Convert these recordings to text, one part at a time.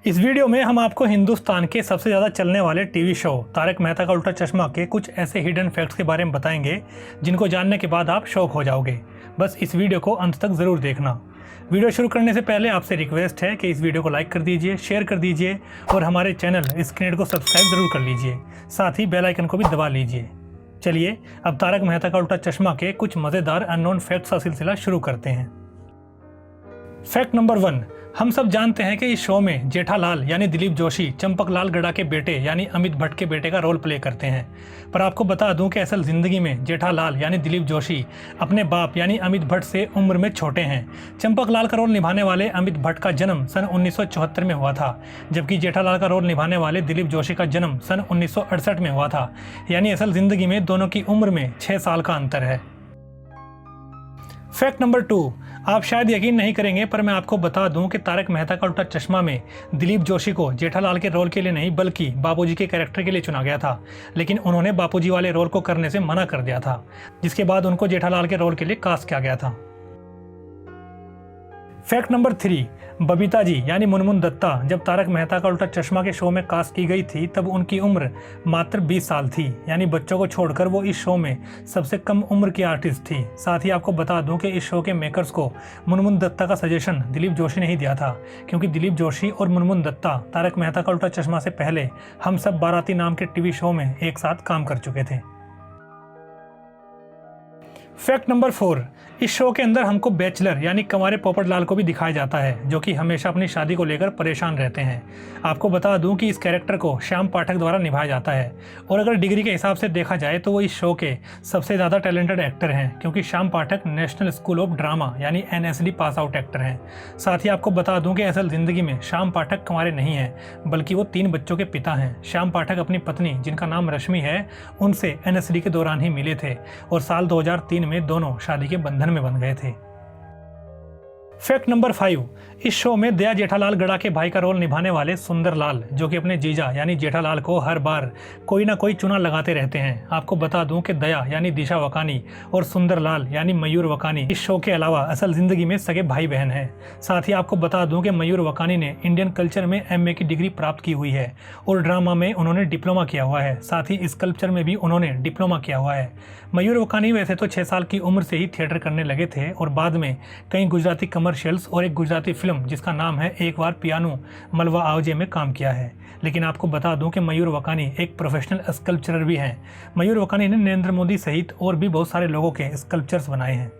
इस वीडियो में हम आपको हिंदुस्तान के सबसे ज़्यादा चलने वाले टीवी शो तारक मेहता का उल्टा चश्मा के कुछ ऐसे हिडन फैक्ट्स के बारे में बताएंगे जिनको जानने के बाद आप शॉक हो जाओगे। बस इस वीडियो को अंत तक ज़रूर देखना। वीडियो शुरू करने से पहले आपसे रिक्वेस्ट है कि इस वीडियो को लाइक कर दीजिए, शेयर कर दीजिए और हमारे चैनल स्क्रीन को सब्सक्राइब ज़रूर कर लीजिए। साथ ही बेल आइकन को भी दबा लीजिए। चलिए अब तारक मेहता का उल्टा चश्मा के कुछ मज़ेदार अननोन फैक्ट्स का सिलसिला शुरू करते हैं। फैक्ट नंबर 1, हम सब जानते हैं कि इस शो में जेठालाल यानी दिलीप जोशी चंपकलाल गड़ा के बेटे यानी अमित भट्ट के बेटे का रोल प्ले करते हैं। पर आपको बता दूं कि असल जिंदगी में जेठालाल यानी दिलीप जोशी अपने बाप यानी अमित भट्ट से उम्र में छोटे हैं। चंपकलाल का रोल निभाने वाले अमित भट्ट का जन्म सन 1974 में हुआ था, जबकि जेठालाल का रोल निभाने वाले दिलीप जोशी का जन्म सन 1968 में हुआ था। यानी असल जिंदगी में दोनों की उम्र में 6 साल का अंतर है। फैक्ट नंबर 2, आप शायद यकीन नहीं करेंगे पर मैं आपको बता दूं कि तारक मेहता का उल्टा चश्मा में दिलीप जोशी को जेठालाल के रोल के लिए नहीं बल्कि बापूजी के कैरेक्टर के लिए चुना गया था, लेकिन उन्होंने बापूजी वाले रोल को करने से मना कर दिया था, जिसके बाद उनको जेठालाल के रोल के लिए कास्ट किया गया था। फैक्ट नंबर 3, बबीता जी यानी मुनमुन दत्ता जब तारक मेहता का उल्टा चश्मा के शो में कास्ट की गई थी तब उनकी उम्र मात्र 20 साल थी। यानी बच्चों को छोड़कर वो इस शो में सबसे कम उम्र की आर्टिस्ट थी। साथ ही आपको बता दूं कि इस शो के मेकर्स को मुनमुन दत्ता का सजेशन दिलीप जोशी ने ही दिया था, क्योंकि दिलीप जोशी और मुनमुन दत्ता तारक मेहता का उल्टा चश्मा से पहले हम सब बाराती नाम के टीवी शो में एक साथ काम कर चुके थे। फैक्ट नंबर 4, इस शो के अंदर हमको बैचलर यानी कंवारे पोपटलाल को भी दिखाया जाता है, जो कि हमेशा अपनी शादी को लेकर परेशान रहते हैं। आपको बता दूं कि इस कैरेक्टर को श्याम पाठक द्वारा निभाया जाता है और अगर डिग्री के हिसाब से देखा जाए तो वो इस शो के सबसे ज़्यादा टैलेंटेड एक्टर हैं, क्योंकि श्याम पाठक नेशनल स्कूल ऑफ ड्रामा यानी NSD पास आउट एक्टर हैं। साथ ही आपको बता दूं कि असल ज़िंदगी में श्याम पाठक कंवारे नहीं हैं, बल्कि वो 3 बच्चों के पिता हैं। श्याम पाठक अपनी पत्नी जिनका नाम रश्मि है उनसे NSD के दौरान ही मिले थे और साल 2003 में दोनों शादी के बंधन में बंध गए थे। फैक्ट नंबर 5, इस शो में दया जेठालाल गड़ा के भाई का रोल निभाने वाले सुंदरलाल, जो कि अपने जीजा यानी जेठालाल को हर बार कोई ना कोई चुना लगाते रहते हैं। आपको बता दूं कि दया यानी दिशा वकानी और सुंदरलाल यानी मयूर वकानी इस शो के अलावा असल जिंदगी में सगे भाई बहन हैं। साथ ही आपको बता दूं कि मयूर वकानी ने इंडियन कल्चर में MA की डिग्री प्राप्त की हुई है और ड्रामा में उन्होंने डिप्लोमा किया हुआ है। साथ ही स्कल्पचर में भी उन्होंने डिप्लोमा किया हुआ है। मयूर वकानी वैसे तो 6 साल की उम्र से ही थिएटर करने लगे थे और बाद में कई गुजराती कमर्शियल्स और एक गुजराती फिल्म जिसका नाम है एक बार पियानो मलवा आवजे में काम किया है। लेकिन आपको बता दूं कि मयूर वकानी एक प्रोफेशनल स्कल्पचरर भी हैं। मयूर वकानी ने नरेंद्र मोदी सहित और भी बहुत सारे लोगों के स्कल्पचर्स बनाए हैं।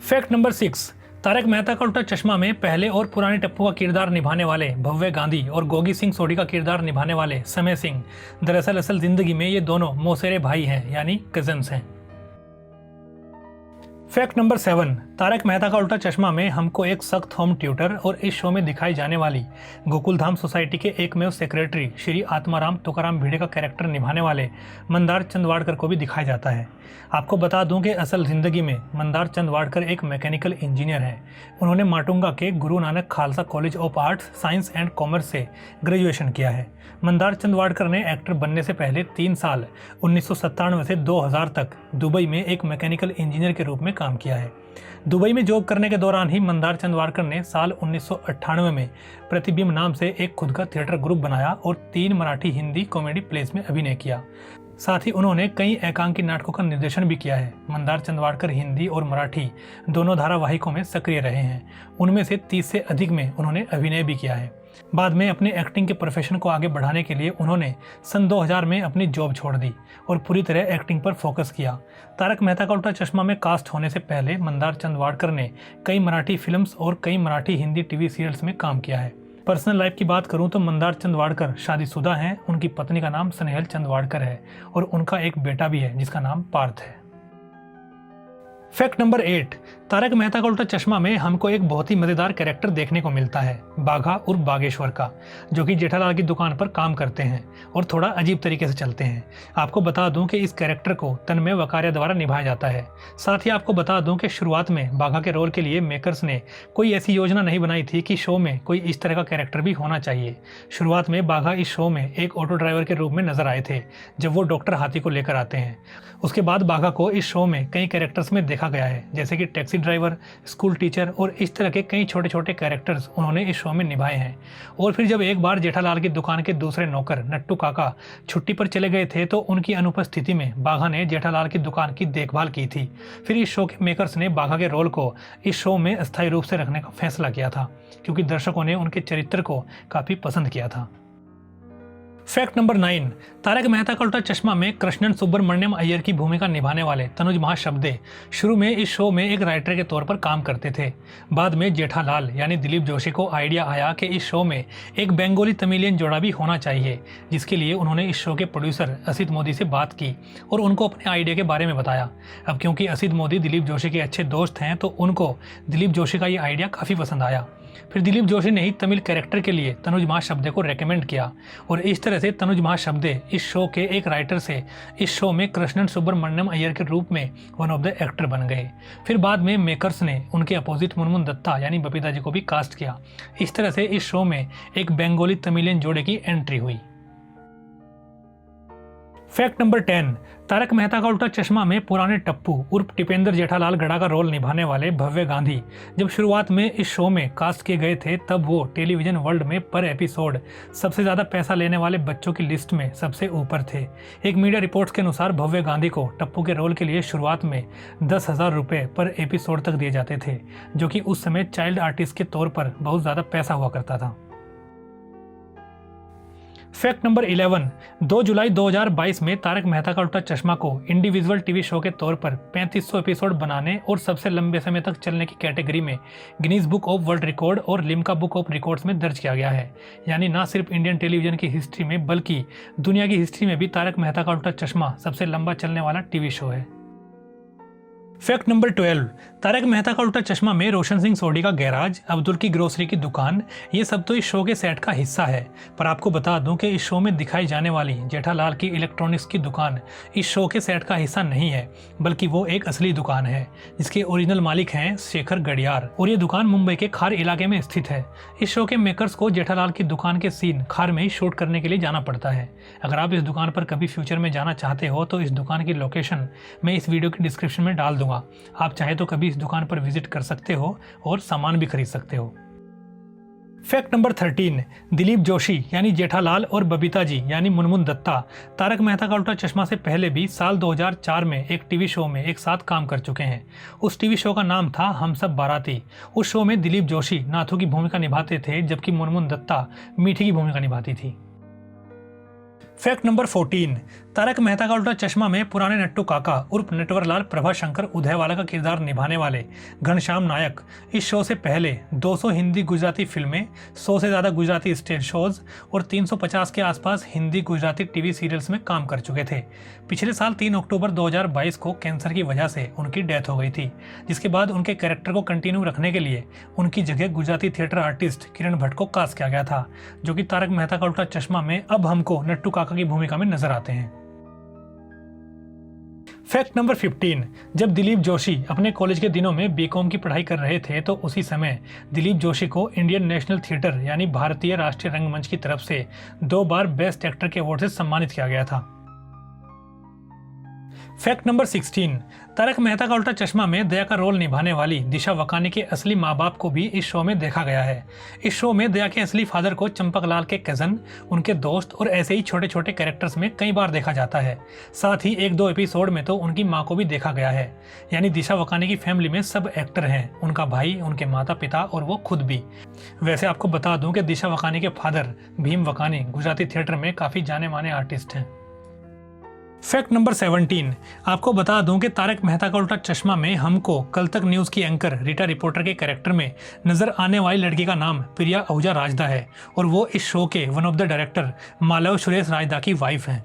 फैक्ट नंबर 6, तारक मेहता का उल्टा चश्मा में पहले और पुराने टप्पू का किरदार निभाने वाले भव्य गांधी और गोगी सिंह सोढ़ी का किरदार निभाने वाले समय सिंह दरअसल असल जिंदगी में ये दोनों मौसेरे भाई हैं यानी कजन्स हैं। फैक्ट नंबर 7, तारक मेहता का उल्टा चश्मा में हमको एक सख्त होम ट्यूटर और इस शो में दिखाई जाने वाली गोकुलधाम सोसाइटी के एकमेव सेक्रेटरी श्री आत्माराम तुकाराम भिड़े का कैरेक्टर निभाने वाले मंदार चंदवाड़कर को भी दिखाया जाता है। आपको बता दूं कि असल ज़िंदगी में मंदार चंदवाड़कर एक मैकेनिकल इंजीनियर हैं। उन्होंने माटुंगा के Guru Nanak Khalsa college of arts, science and commerce से ग्रेजुएशन किया है। मंदार चंदवाड़कर ने एक्टर बनने से पहले 3 साल 1997 से 2000 तक दुबई में एक मैकेनिकल इंजीनियर के रूप में काम किया है। दुबई में जॉब करने के दौरान ही मंदार चंदवाड़कर ने साल 1998 में प्रतिबिंब नाम से एक खुद का थिएटर ग्रुप बनाया और 3 मराठी हिंदी कॉमेडी प्लेस में अभिनय किया। साथ ही उन्होंने कई एकांकी नाटकों का निर्देशन भी किया है। मंदार चंदवाड़कर हिंदी और मराठी दोनों धारावाहिकों में सक्रिय रहे हैं। उनमें से 30 से अधिक में उन्होंने अभिनय भी किया है। बाद में अपने एक्टिंग के प्रोफेशन को आगे बढ़ाने के लिए उन्होंने सन 2000 में अपनी जॉब छोड़ दी और पूरी तरह एक्टिंग पर फोकस किया। तारक मेहता का उल्टा चश्मा में कास्ट होने से पहले मंदार चंदवाड़कर ने कई मराठी फिल्म्स और कई मराठी हिंदी टीवी सीरियल्स में काम किया है। पर्सनल लाइफ की बात करूं तो मंदार चंदवाड़कर शादीशुदा हैं। उनकी पत्नी का नाम स्नेहल चंदवाड़कर है और उनका एक बेटा भी है जिसका नाम पार्थ है। फैक्ट नंबर 8, तारक मेहता का उल्टा चश्मा में हमको एक बहुत ही मजेदार कैरेक्टर देखने को मिलता है, बाघा उर्फ बागेश्वर का, जो कि जेठालाल की दुकान पर काम करते हैं और थोड़ा अजीब तरीके से चलते हैं। आपको बता दूं कि इस कैरेक्टर को तन्मय वकारिया द्वारा निभाया जाता है। साथ ही आपको बता दूं कि शुरुआत में बाघा के रोल के लिए मेकर्स ने कोई ऐसी योजना नहीं बनाई थी कि शो में कोई इस तरह का कैरेक्टर भी होना चाहिए। शुरुआत में बाघा इस शो में एक ऑटो ड्राइवर के रूप में नजर आए थे जब वो डॉक्टर हाथी को लेकर आते हैं। उसके बाद बाघा को इस शो में कई कैरेक्टर्स में देखा गया है, जैसे कि टैक्सी ड्राइवर, स्कूल टीचर और इस तरह के कई छोटे छोटे कैरेक्टर्स उन्होंने इस शो में निभाए हैं। और फिर जब एक बार जेठालाल की दुकान के दूसरे नौकर नट्टू काका छुट्टी पर चले गए थे तो उनकी अनुपस्थिति में बाघा ने जेठालाल की दुकान की देखभाल की थी। फिर इस शो के मेकर्स ने बाघा के रोल को इस शो में अस्थायी रूप से रखने का फैसला किया था, क्योंकि दर्शकों ने उनके चरित्र को काफी पसंद किया था। फैक्ट नंबर 9, तारक मेहता का उल्टा चश्मा में कृष्णन सुब्रमण्यम अय्यर की भूमिका निभाने वाले तनुज महाशब्दे शुरू में इस शो में एक राइटर के तौर पर काम करते थे। बाद में जेठालाल यानी दिलीप जोशी को आइडिया आया कि इस शो में एक बंगाली तमिलियन जोड़ा भी होना चाहिए, जिसके लिए उन्होंने इस शो के प्रोड्यूसर असित मोदी से बात की और उनको अपने आइडिया के बारे में बताया। अब क्योंकि असित मोदी दिलीप जोशी के अच्छे दोस्त हैं तो उनको दिलीप जोशी का ये आइडिया काफ़ी पसंद आया। फिर दिलीप जोशी ने ही तमिल कैरेक्टर के लिए तनुज महाशब्दे को रेकमेंड किया और इस तरह से तनुज महाशब्दे इस शो के एक राइटर से इस शो में कृष्णन सुब्रमण्यम अय्यर के रूप में वन ऑफ द एक्टर बन गए। फिर बाद में मेकर्स ने उनके अपोजिट मुनमुन दत्ता यानी बबीता जी को भी कास्ट किया। इस तरह से इस शो में एक बंगाली तमिलियन जोड़े की एंट्री हुई। फैक्ट नंबर 10, तारक मेहता का उल्टा चश्मा में पुराने टप्पू उर्फ टिपेंद्र जेठालाल गड़ा का रोल निभाने वाले भव्य गांधी जब शुरुआत में इस शो में कास्ट किए गए थे तब वो टेलीविजन वर्ल्ड में पर एपिसोड सबसे ज़्यादा पैसा लेने वाले बच्चों की लिस्ट में सबसे ऊपर थे। एक मीडिया रिपोर्ट्स के अनुसार भव्य गांधी को टप्पू के रोल के लिए शुरुआत में 10,000 रुपये पर एपिसोड तक दिए जाते थे, जो कि उस समय चाइल्ड आर्टिस्ट के तौर पर बहुत ज़्यादा पैसा हुआ करता था। फैक्ट नंबर 11, 2 जुलाई 2022 में तारक मेहता का उल्टा चश्मा को इंडिविजुअल टीवी शो के तौर पर 3500 एपिसोड बनाने और सबसे लंबे समय तक चलने की कैटेगरी में Guinness book of world record और लिम्का बुक ऑफ रिकॉर्ड्स में दर्ज किया गया है। यानी ना सिर्फ इंडियन टेलीविजन की हिस्ट्री में बल्कि दुनिया की हिस्ट्री में भी तारक मेहता का उल्टा चश्मा सबसे लंबा चलने वाला टीवी शो है। फैक्ट नंबर 12, तारक मेहता का उल्टा चश्मा में रोशन सिंह सोढी का गैराज, अब्दुल की ग्रोसरी की दुकान, ये सब तो इस शो के सेट का हिस्सा है। पर आपको बता दूं कि इस शो में दिखाई जाने वाली जेठालाल की इलेक्ट्रॉनिक्स की दुकान इस शो के सेट का हिस्सा नहीं है, बल्कि वो एक असली दुकान है जिसके ओरिजिनल मालिक हैं शेखर गडियार और ये दुकान मुंबई के खार इलाके में स्थित है। इस शो के मेकर्स को जेठालाल की दुकान के सीन खार में ही शूट करने के लिए जाना पड़ता है। अगर आप इस दुकान पर कभी फ्यूचर में जाना चाहते हो तो इस दुकान की लोकेशन मैं इस वीडियो की डिस्क्रिप्शन में डाल दूंगा। आप चाहे तो कभी इस दुकान पर विजिट कर सकते हो और सामान भी खरीद सकते हो। फैक्ट नंबर 13, दिलीप जोशी यानी जेठालाल और बबीता जी यानी मुनमुन दत्ता तारक मेहता का उल्टा चश्मा से पहले भी साल 2004 में एक टीवी शो में एक साथ काम कर चुके हैं। उस टीवी शो का नाम था हम सब बाराती। उस शो में दिलीप जोशी नाथू की भूमिका निभाते थे, जबकि मुनमुन दत्ता मीठी की भूमिका निभाती थी। फैक्ट नंबर 14, तारक मेहता का उल्टा चश्मा में पुराने नट्टू काका उर्फ नटवरलाल प्रभाशंकर उदयवाला का किरदार निभाने वाले घनश्याम नायक इस शो से पहले 200 हिंदी गुजराती फिल्में, 100 से ज़्यादा गुजराती स्टेज शोज और 350 के आसपास हिंदी गुजराती टीवी सीरियल्स में काम कर चुके थे। पिछले साल 3 अक्टूबर 2022 को कैंसर की वजह से उनकी डेथ हो गई थी, जिसके बाद उनके कैरेक्टर को कंटिन्यू रखने के लिए उनकी जगह गुजराती थिएटर आर्टिस्ट किरण भट्ट को कास्ट किया गया था, जो कि तारक मेहता का उल्टा चश्मा में अब हमको नट्टू काका की भूमिका में नजर आते हैं। फैक्ट नंबर 15, जब दिलीप जोशी अपने कॉलेज के दिनों में बीकॉम की पढ़ाई कर रहे थे तो उसी समय दिलीप जोशी को इंडियन नेशनल थिएटर यानी भारतीय राष्ट्रीय रंगमंच की तरफ से 2 बार बेस्ट एक्टर के अवार्ड से सम्मानित किया गया था। फैक्ट नंबर 16, तारक मेहता का उल्टा चश्मा में दया का रोल निभाने वाली दिशा वकानी के असली माँ बाप को भी इस शो में देखा गया है। इस शो में दया के असली फादर को चंपकलाल के कजन, उनके दोस्त और ऐसे ही छोटे छोटे कैरेक्टर्स में कई बार देखा जाता है। साथ ही 1-2 एपिसोड में तो उनकी माँ को भी देखा गया है। यानी दिशा वकानी की फैमिली में सब एक्टर हैं, उनका भाई, उनके माता पिता और वो खुद भी। वैसे आपको बता दूं कि दिशा वकानी के फादर भीम वकानी गुजराती थिएटर में काफ़ी जाने माने आर्टिस्ट हैं। फैक्ट नंबर 17, आपको बता दूं कि तारक मेहता का उल्टा चश्मा में हमको कल तक न्यूज़ की एंकर रीटा रिपोर्टर के कैरेक्टर में नजर आने वाली लड़की का नाम प्रिया आहूजा राजदा है और वो इस शो के one of the director Malav Suresh Rajda की वाइफ हैं।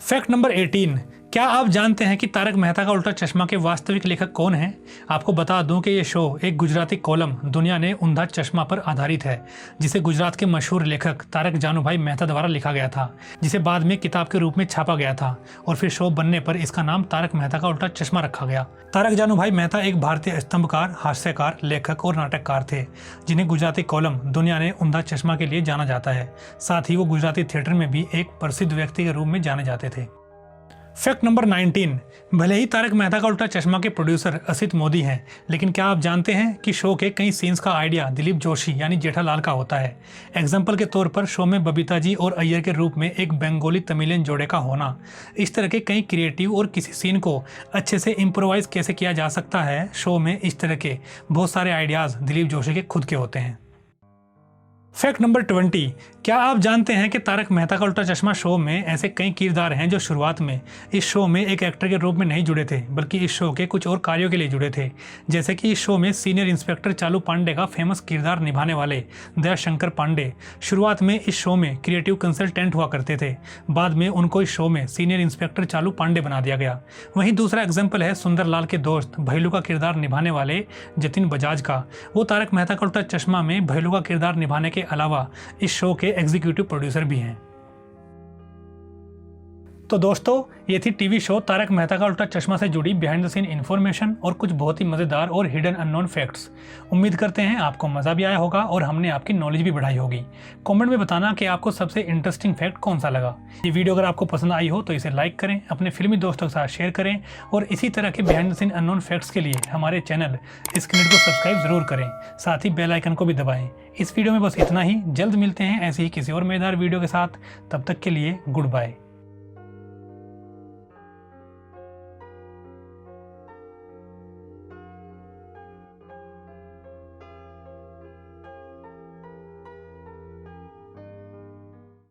फैक्ट नंबर 18, क्या आप जानते हैं कि तारक मेहता का उल्टा चश्मा के वास्तविक लेखक कौन हैं? आपको बता दूं कि ये शो एक गुजराती कॉलम दुनिया ने उंधा चश्मा पर आधारित है, जिसे गुजरात के मशहूर लेखक तारक जानुभाई मेहता द्वारा लिखा गया था, जिसे बाद में किताब के रूप में छापा गया था और फिर शो बनने पर इसका नाम तारक मेहता का उल्टा चश्मा रखा गया। तारक जानुभाई मेहता एक भारतीय स्तंभकार, हास्यकार, लेखक और नाटककार थे, जिन्हें गुजराती कॉलम दुनिया ने उंधा चश्मा के लिए जाना जाता है। साथ ही वो गुजराती थिएटर में भी एक प्रसिद्ध व्यक्ति के रूप में जाने जाते थे। Fact number 19। भले ही तारक मेहता का उल्टा चश्मा के प्रोड्यूसर असित मोदी हैं, लेकिन क्या आप जानते हैं कि शो के कई सीन्स का आइडिया दिलीप जोशी यानी जेठालाल का होता है। एग्जाम्पल के तौर पर शो में बबीता जी और अय्यर के रूप में एक बंगाली तमिलियन जोड़े का होना। इस तरह के कई क्रिएटिव और किसी सीन को अच्छे से इम्प्रोवाइज कैसे किया जा सकता है, शो में इस तरह के बहुत सारे आइडियाज़ दिलीप जोशी के खुद के होते हैं। Fact number 20। क्या आप जानते हैं कि तारक मेहता का उल्टा चश्मा शो में ऐसे कई किरदार हैं जो शुरुआत में इस शो में एक एक्टर के रूप में नहीं जुड़े थे, बल्कि इस शो के कुछ और कार्यों के लिए जुड़े थे। जैसे कि इस शो में सीनियर इंस्पेक्टर चालू पांडे का फेमस किरदार निभाने वाले दयाशंकर पांडे शुरुआत में इस शो में क्रिएटिव कंसल्टेंट हुआ करते थे। बाद में उनको इस शो में सीनियर इंस्पेक्टर चालू पांडे बना दिया गया। वहीं दूसरा एग्जाम्पल है सुंदरलाल के दोस्त भैलू का किरदार निभाने वाले जतिन बजाज का। वो तारक मेहता का उल्टा चश्मा में भैलू का किरदार निभाने के अलावा इस शो के एग्जीक्यूटिव प्रोड्यूसर भी हैं। तो दोस्तों, ये थी टीवी शो तारक मेहता का उल्टा चश्मा से जुड़ी बिहाइंड द सीन इन्फॉर्मेशन और कुछ बहुत ही मज़ेदार और हिडन अननोन फैक्ट्स। उम्मीद करते हैं आपको मज़ा भी आया होगा और हमने आपकी नॉलेज भी बढ़ाई होगी। कमेंट में बताना कि आपको सबसे इंटरेस्टिंग फैक्ट कौन सा लगा। ये वीडियो अगर आपको पसंद आई हो तो इसे लाइक करें, अपने फिल्मी दोस्तों के साथ शेयर करें और इसी तरह के behind the scene unknown facts के लिए हमारे चैनल स्क्रीन को सब्सक्राइब जरूर करें, साथ ही बेल आइकन को भी दबाएं। इस वीडियो में बस इतना ही। जल्द मिलते हैं ऐसे ही किसी और मज़ेदार वीडियो के साथ। तब तक के लिए गुड बाय।